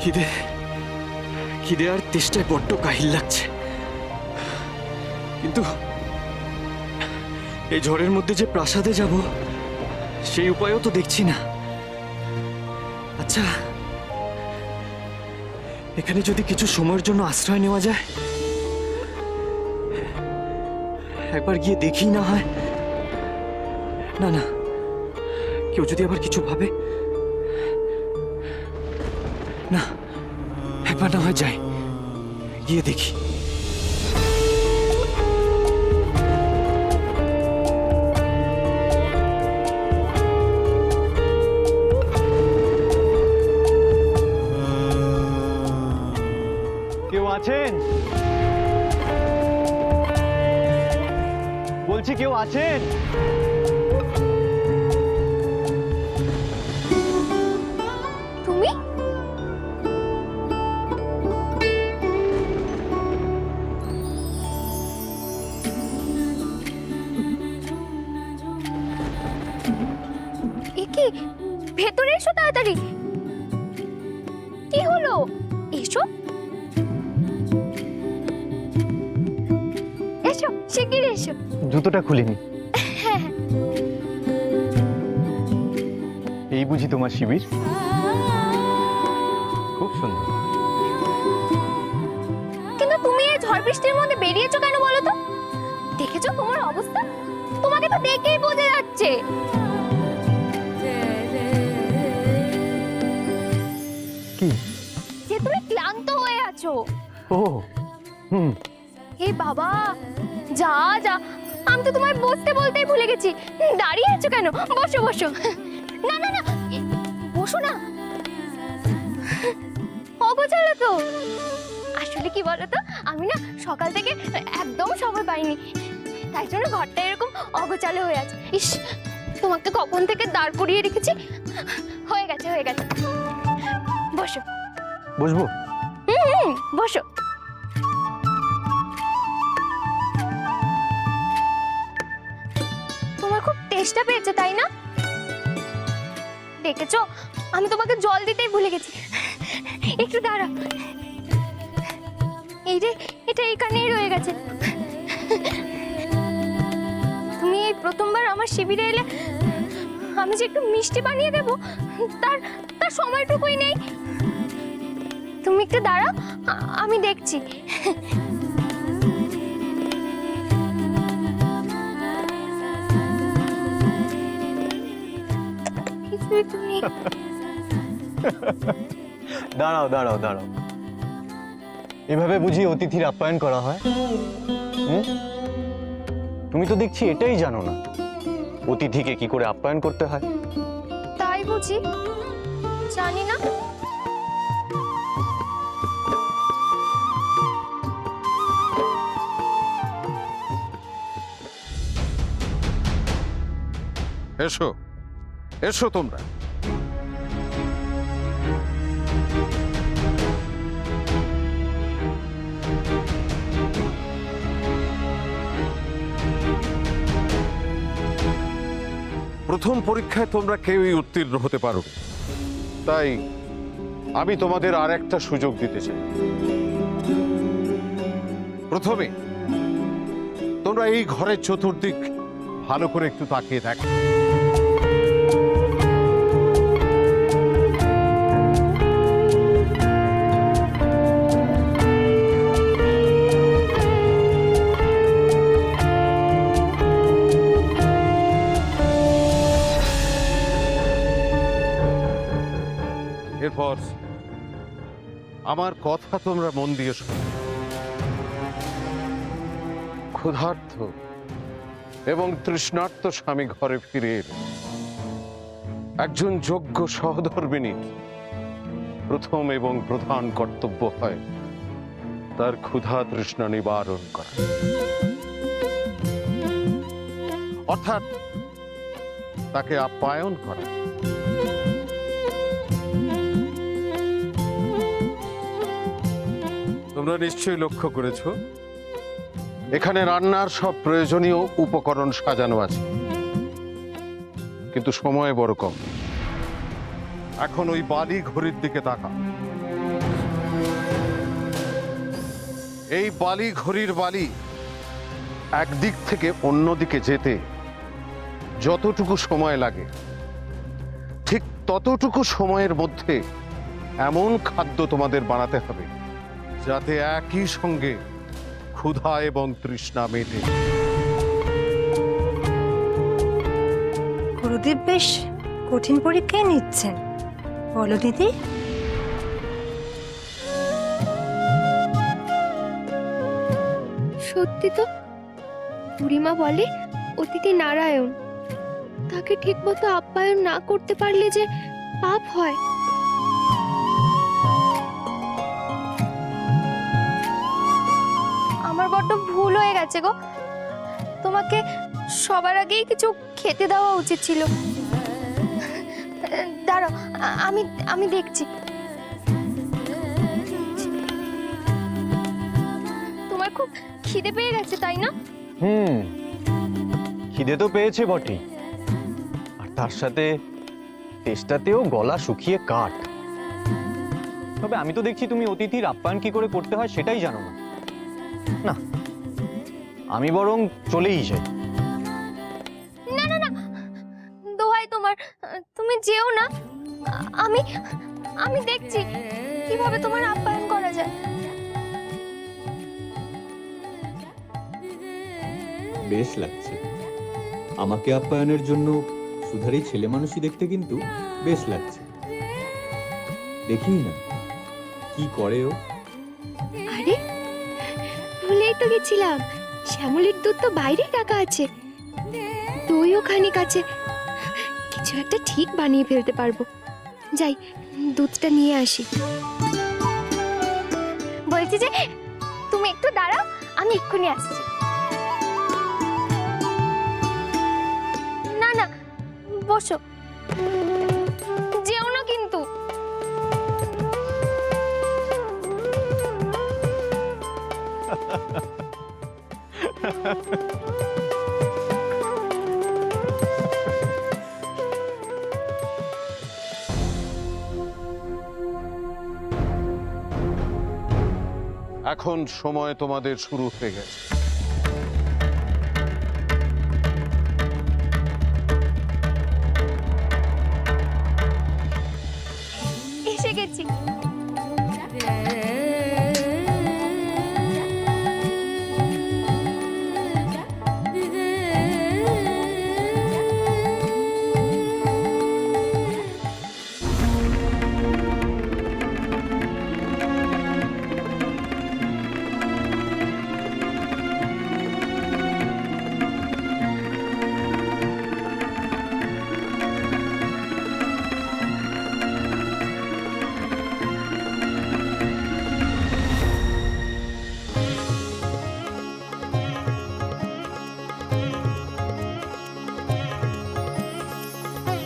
খিদে খিদে আর তেষ্টায় বড্ড কাহিল লাগছে, কিন্তু এই ঝড়ের মধ্যে যে প্রাসাদে যাব সেই উপায়ও তো দেখছি না। আচ্ছা, এখানে যদি কিছু সময়ের জন্য আশ্রয় নেওয়া যায়, একবার গিয়ে দেখি না হয়। না না, কেউ যদি আবার কিছু ভাবে, না, একবার না হয় যাই, গিয়ে দেখি। কেউ আছেন? বলছি কেউ আছেন? তুমি? একি, ভেতরে এসো তাড়াতাড়ি। কি হলো? এসো এসো, শিগগিরই এসো। জুতোটা খুলিনি। হ্যাঁ, এই বুঝি তোমার শিবির? খুব সুন্দর। কিন্তু তুমি এই ঝড় বৃষ্টির মধ্যে বেরিয়েছো কেন বলো তো? দেখেছো তোমার অবস্থা? তোমাকে তো দেখেই বোঝা যাচ্ছে। কি? যে তুমি ক্লান্ত হয়ে আছো। ও হুম, হে বাবা, যা যা, আমি তো তোমায় বসতে বলতেই ভুলে গেছি। দাঁড়িয়ে আছো কেন? বসো বসো। না না না, বসো না, অগোছালো তো। আসলে কি বলো তো, আমি না সকাল থেকে একদম সময় পাইনি, তাই জন্য ঘরটা এরকম অগোছালো হয়ে আছে। ইস, তোমাকে কখন থেকে দাঁড় করিয়ে রেখেছি। হয়ে গেছে হয়ে গেছে, বসো। বসবো? বসো। তোমার খুব তেষ্টা পেয়েছে তাই না? দেখেছো, আমি তোমাকে জল দিতেই ভুলে গেছি। একটু দাঁড়া, এই যে এটা এখানেই রয়ে গেছে। তুমি এই প্রথমবার আমার শিবিরে এলে, আমি যে একটু মিষ্টি বানিয়ে দেবো তার তার সময়টুকুই নেই। তুমি একটু দাঁড়াও, আমি দেখছি। কিছুই তো নেই। দাঁড়াও দাঁড়াও দাঁড়াও, এভাবে বুঝি অতিথির আপ্যায়ন করা হয়? তুমি তো দেখছি এটাই জানো না অতিথিকে কি করে আপ্যায়ন করতে হয়। তাই বুঝি? জানি না। এসো এসো তোমরা। প্রথম পরীক্ষায় তোমরা কেউই উত্তীর্ণ হতে পারো, তাই আমি তোমাদের আর একটা সুযোগ দিতে চাই। প্রথমে তোমরা এই ঘরের চতুর্দিক ভালো করে একটু তাকিয়ে দেখো। এরপর আমার কথা তোমরা মন দিয়ে শোনো। ক্ষুধার্ত এবং তৃষ্ণার্ত স্বামী ঘরে ফিরে এলে একজন যোগ্য সহধর্মিণীর প্রথম এবং প্রধান কর্তব্য হয় তার ক্ষুধা তৃষ্ণা নিবারণ করা, অর্থাৎ তাকে আপ্যায়ন করা। তোমরা নিশ্চয়ই লক্ষ্য করেছো এখানে রান্নার সব প্রয়োজনীয় উপকরণ সাজানো আছে, কিন্তু সময় বড় কম। এখন ওই বালি ঘড়ির দিকে তাকাও। এই বালি ঘড়ির বালি একদিক থেকে অন্যদিকে যেতে যতটুকু সময় লাগে ঠিক ততটুকু সময়ের মধ্যে এমন খাদ্য তোমাদের বানাতে হবে যাতে একই সঙ্গে ক্ষুধা এবং তৃষ্ণা মেটে। গুরুদেব বেশ কঠিন পরীক্ষায় নিচ্ছেন, বলো দিদি। সত্যি তো, বুড়িমা বলে অতিথি নারায়ণ, তাকে ঠিকমতো আপ্যায়ন না করতে পারলে যে পাপ হয়। আমার বড্ড ভুল হয়ে গেছে গো, তোমাকে সবার আগেই কিছু খেতে দেওয়া উচিত ছিল। দাঁড়াও, আমি আমি দেখছি। তোমার খুব খিদে পেয়ে গেছে তাই না? খিদে তো পেয়েছে বটে, আর তার সাথে তেষ্টাতেও গলা শুকিয়ে কাঠ। তবে আমি তো দেখছি তুমি অতিথির আপ্যায়ন কি করে করতে হয় সেটাই জানো না। না, আমি বরং চলেই যাই। না না না, দোহাই তোমার, তুমি যেও না। আমি আমি দেখছি কিভাবে তোমার আপ্যায়ন করা যায়। বেশ লাগছে আমাকে আপ্যায়নের জন্য। সুধারী ছেলে মানুষই দেখতে কিন্তু বেশ লাগছে। দেখি না কি করে ও। আরে ভুলেই তো গেছিলাম, শ্যামলির দুধ তো বাইরেই রাখা আছে, দইও খানিক আছে। কিছু একটা ঠিক বানিয়ে ফেলতে পারবো। যাই, দুধটা নিয়ে আসি। বলছি যে তুমি একটু দাঁড়াও, আমি এক্ষুনি আসছি। না না, বসো, যেও না কিন্তু। এখন সময় তোমাদের শুরু হয়ে গেছে। এসে গেছি।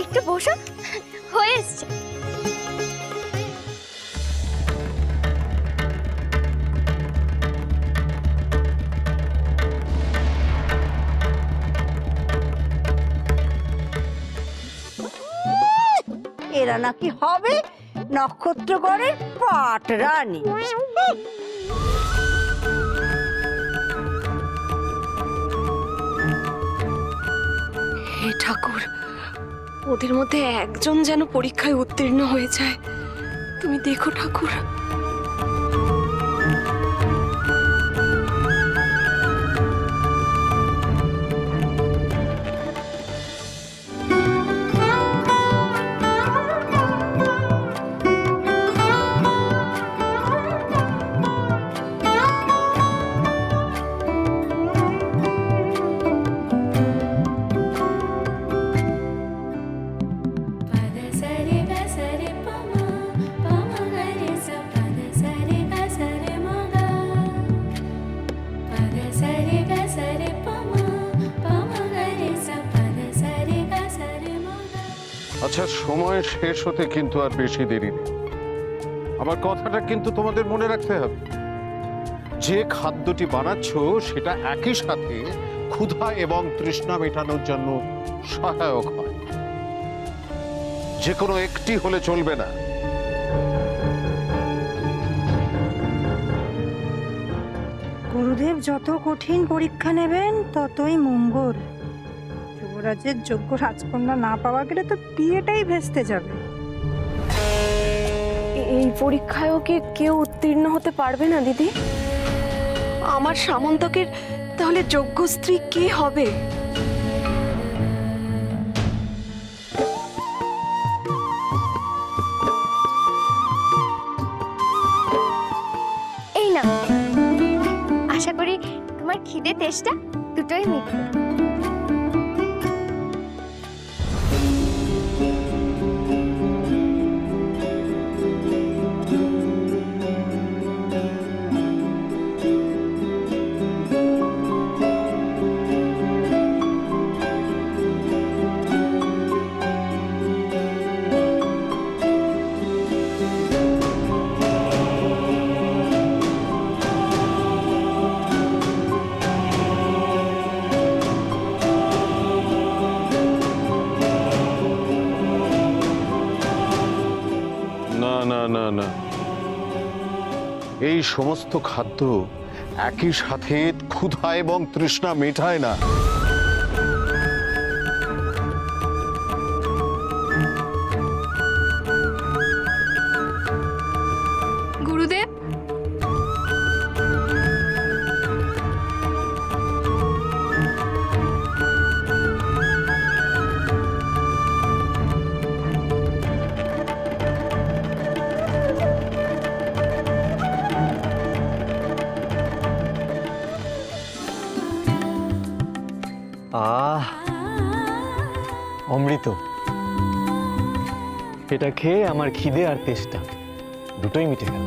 একটু বসো, হয়ে এসছে। এরা নাকি হবে নক্ষত্রগড়ের পাট রানী। হে ঠাকুর, ওদের মধ্যে একজন যেন পরীক্ষায় উত্তীর্ণ হয়ে যায়। তুমি দেখো ঠাকুর। আচ্ছা, সময় শেষ হতে কিন্তু আর বেশি দেরি নেই। আমার কথাটা কিন্তু তোমাদের মনে রাখতে হবে। যে খাদ্যটি বানাচ্ছ সেটা একই সাথে ক্ষুধা এবং তৃষ্ণা মেটানোর জন্য সহায়ক হয়। যে কোনো একটি হলে চলবে না। গুরুদেব যত কঠিন পরীক্ষা নেবেন ততই মঙ্গল। যুবরাজের যোগ্য রাজকন্যা না পাওয়া গেলে তো বিয়েটাই ভেস্তে যাবে। এই পরীক্ষায়ও কি কেউ উত্তীর্ণ হতে পারবে না দিদি? আমার সামন্তকের তাহলে যোগ্য স্ত্রী কে হবে? এই না, আশা করি তোমার খিদে তেষ্টা দুটোই মিটবে। না না না না, এই সমস্ত খাদ্য একই সাথে ক্ষুধা এবং তৃষ্ণা মেটায় না। গুরুদেব, আহ, অমৃত। এটা খেয়ে আমার খিদে আর তেষ্টা দুটোই মিটে গেল।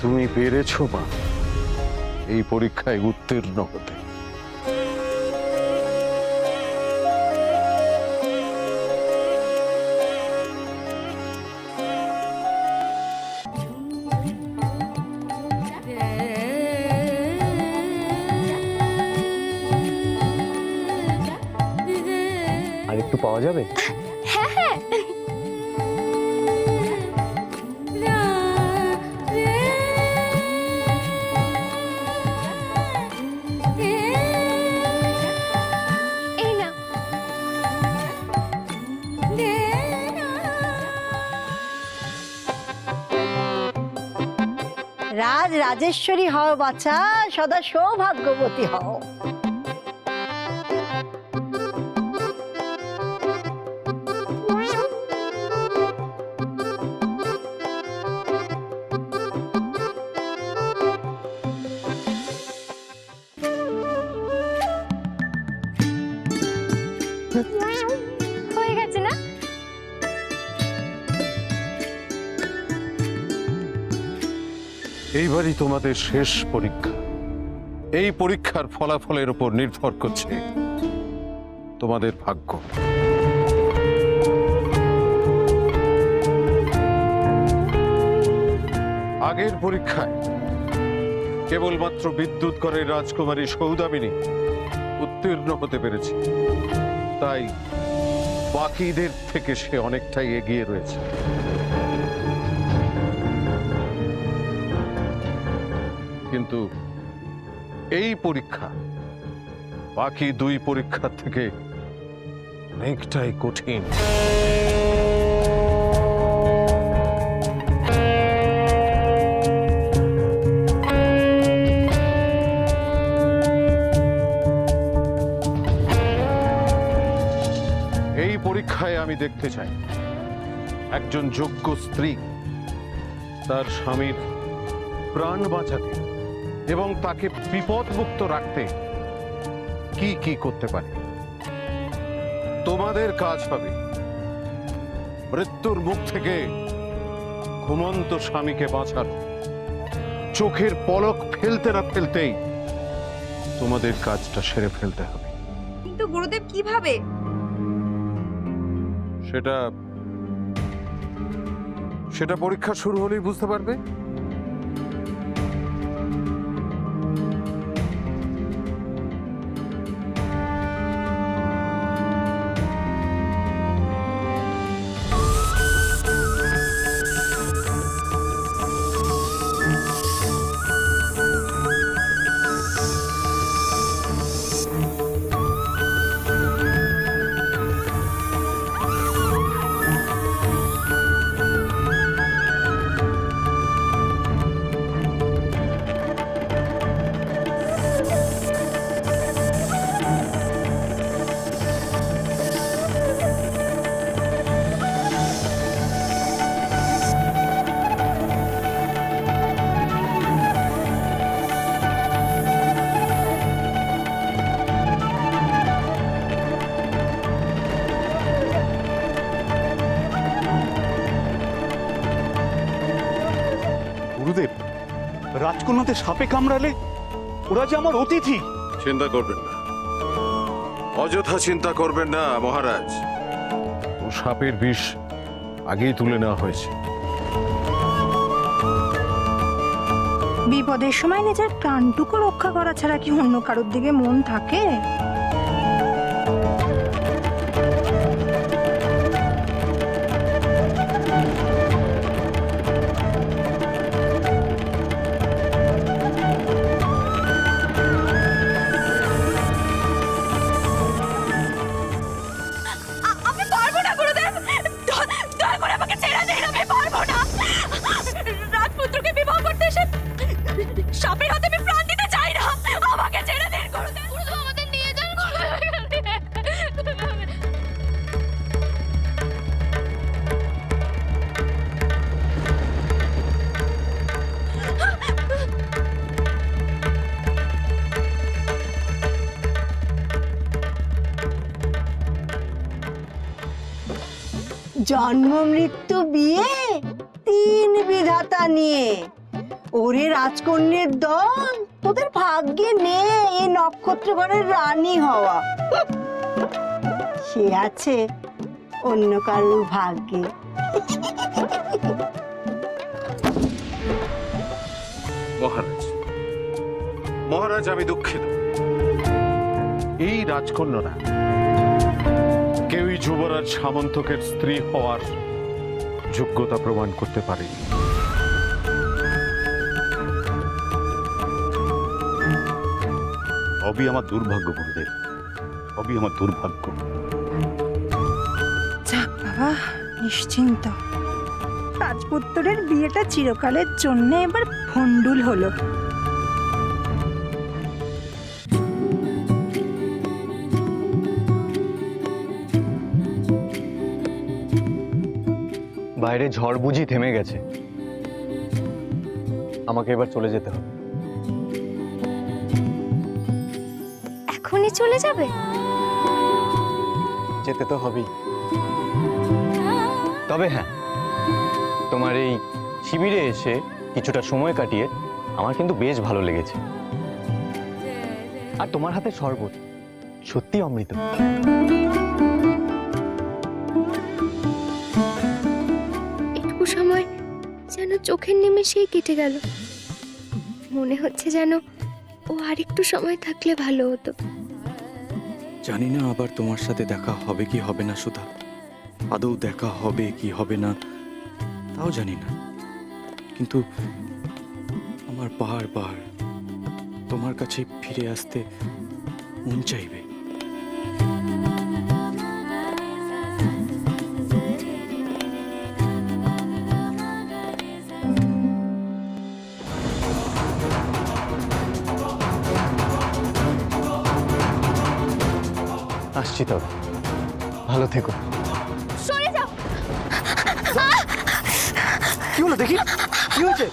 তুমি পেরেছো মা এই পরীক্ষায় উত্তীর্ণ হতে। আর একটু পাওয়া যাবে? এই না, রাজেশ্বরী হও বাছা, সদা সৌভাগ্যবতী হও। হয়ে গেছে না? এইবারই তোমাদের শেষ পরীক্ষা। এই পরীক্ষার ফলাফলের উপর নির্ভর করছে তোমাদের ভাগ্য। আগের পরীক্ষায় কেবলমাত্র বিদ্যুৎগড়ের রাজকুমারী সৌদামিনী উত্তীর্ণ হতে পেরেছে, তাই বাকিদের থেকে সে অনেকটাই এগিয়ে রয়েছে। কিন্তু এই পরীক্ষা বাকি দুই পরীক্ষার থেকে অনেকটাই কঠিন। এই পরীক্ষায় আমি দেখতে চাই একজন যোগ্য স্ত্রী তার স্বামীর প্রাণ বাঁচাতে এবং তাকে বিপদমুক্ত রাখতে কি কি করতে পারে। তোমাদের কাজ হবে মৃত্যুর মুখ থেকে ঘুমন্ত স্বামীকে বাঁচানো। চোখের পলক ফেলতে না ফেলতেই তোমাদের কাজটা সেরে ফেলতে হবে। কিন্তু গুরুদেব কিভাবে? সেটা পরীক্ষা শুরু হলেই বুঝতে পারবে। রাজকন্যাতে সাপে কামড়ালে ওরা যে আমার অতিথি। চিন্তা করবেন না, অযথা চিন্তা করবেন না মহারাজ। ও সাপের বিষ আগেই তুলে নেওয়া হয়েছে। বিপদের সময় নিজের প্রাণটুকু রক্ষা করা ছাড়া কি অন্য কারোর দিকে মন থাকে? আমি পারবো না গুরুদেব, দয়া করে আমাকে ছেড়ে দিন, আমি পারবো না। রাজপুত্রকে বিবাহ করতে এসে সাপের হাতে আমি প্রাণ দিতে চাই না, আমাকে ছেড়ে দিন গুরুদেব। গুরুদেব আমাদের নিয়ে যান গুরুদেব। জন্ম মৃত্যু বিয়ে 3 বিধাতা নিয়ে ওরে রাজকন্যের দল, তোদের ভাগ্যে নেই এই নক্ষত্রগণের রানী হওয়া। সে আছে অন্য কারোর ভাগ্যে। মহারাজ, মহারাজ আমি দুঃখিত। এই রাজকন্যারা কেউই যুবরাজ সামন্তকের স্ত্রী হওয়ার যোগ্যতা প্রমাণ করতে পারেনি। সবই আমার দুর্ভাগ্য গুরুদেব, সবই আমার দুর্ভাগ্য। যাক বাবা, নিশ্চিন্ত। রাজপুত্রের বিয়েটা চিরকালের জন্য এবার ভণ্ডুল হলো। বাইরে ঝড় বুঝি থেমে গেছে, আমাকে এবার চলে যেতে হবে। এখনই চলে যাবে? যেতে তো হবেই। তবে হ্যাঁ, তোমার এই শিবিরে এসে কিছুটা সময় কাটিয়ে আমার কিন্তু বেশ ভালো লেগেছে। আর তোমার হাতে শরবত সত্যি অমৃত। একটু সময় যেন চোখের নিমেষেই কেটে গেল। মনে হচ্ছে যেন ও আরেকটু সময় থাকলে ভালো হতো। জানি না আবার তোমার সাথে দেখা হবে কি হবে না সুধা, আদৌ দেখা হবে কি হবে না তাও জানি না, কিন্তু আমার বারবার তোমার কাছে ফিরে আসতে মন চাইবে। আসছি তবে, ভালো থেকো। সরে যাও। কি হলো দেখি, কি হয়েছে?